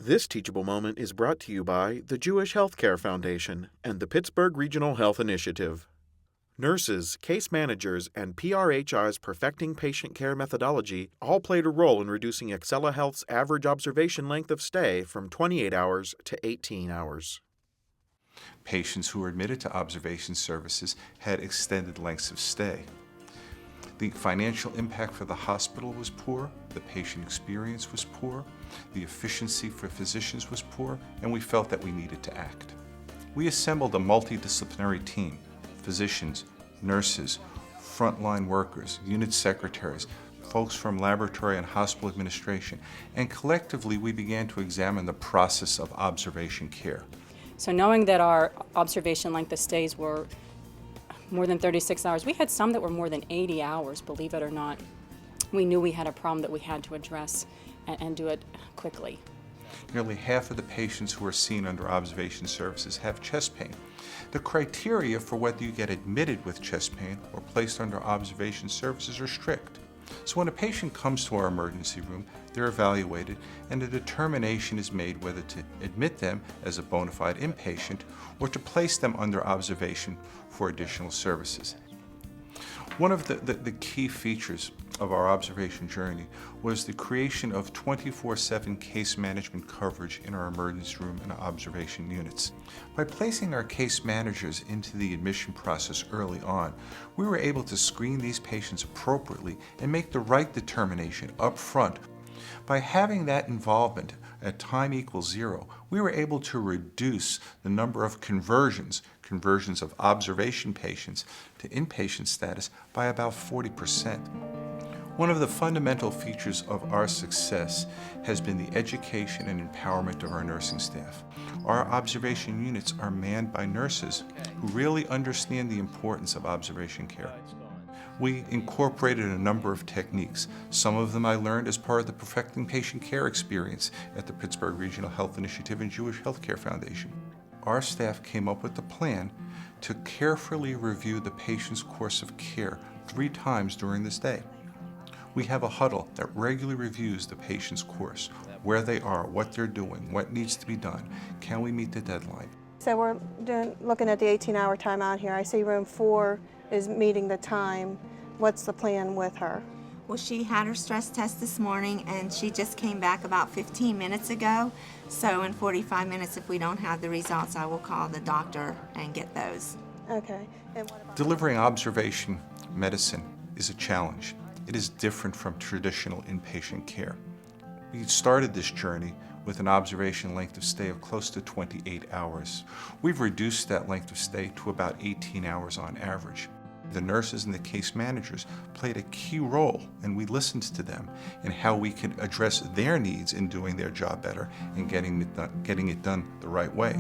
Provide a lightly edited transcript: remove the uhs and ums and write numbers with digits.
This teachable moment is brought to you by the Jewish Healthcare Foundation and the Pittsburgh Regional Health Initiative. Nurses, case managers, and PRHI's perfecting patient care methodology all played a role in reducing Excela Health's average observation length of stay from 28 hours to 18 hours. Patients who were admitted to observation services had extended lengths of stay. The financial impact for the hospital was poor, the patient experience was poor, the efficiency for physicians was poor, and we felt that we needed to act. We assembled a multidisciplinary team: physicians, nurses, frontline workers, unit secretaries, folks from laboratory and hospital administration, and collectively we began to examine the process of observation care. So knowing that our observation length of stays were more than 36 hours, we had some that were more than 80 hours, believe it or not. We knew we had a problem that we had to address and do it quickly. Nearly half of the patients who are seen under observation services have chest pain. The criteria for whether you get admitted with chest pain or placed under observation services are strict. So when a patient comes to our emergency room, they're evaluated and a determination is made whether to admit them as a bona fide inpatient or to place them under observation for additional services. One of the key features of our observation journey was the creation of 24/7 case management coverage in our emergency room and observation units. By placing our case managers into the admission process early on, we were able to screen these patients appropriately and make the right determination up front. By having that involvement at time equals 0, we were able to reduce the number of conversions of observation patients to inpatient status by about 40%. One of the fundamental features of our success has been the education and empowerment of our nursing staff. Our observation units are manned by nurses who really understand the importance of observation care. We incorporated a number of techniques. Some of them I learned as part of the Perfecting Patient Care experience at the Pittsburgh Regional Health Initiative and Jewish Healthcare Foundation. Our staff came up with a plan to carefully review the patient's course of care 3 times during this day. We have a huddle that regularly reviews the patient's course, where they are, what they're doing, what needs to be done, can we meet the deadline. So we're looking at the 18-hour timeout here. I see room 4 is meeting the time. What's the plan with her? Well, she had her stress test this morning and she just came back about 15 minutes ago. So in 45 minutes, if we don't have the results, I will call the doctor and get those. Okay. And what about Delivering observation medicine is a challenge. It is different from traditional inpatient care. We started this journey with an observation length of stay of close to 28 hours. We've reduced that length of stay to about 18 hours on average. The nurses and the case managers played a key role, and we listened to them in how we could address their needs in doing their job better and getting it done the right way.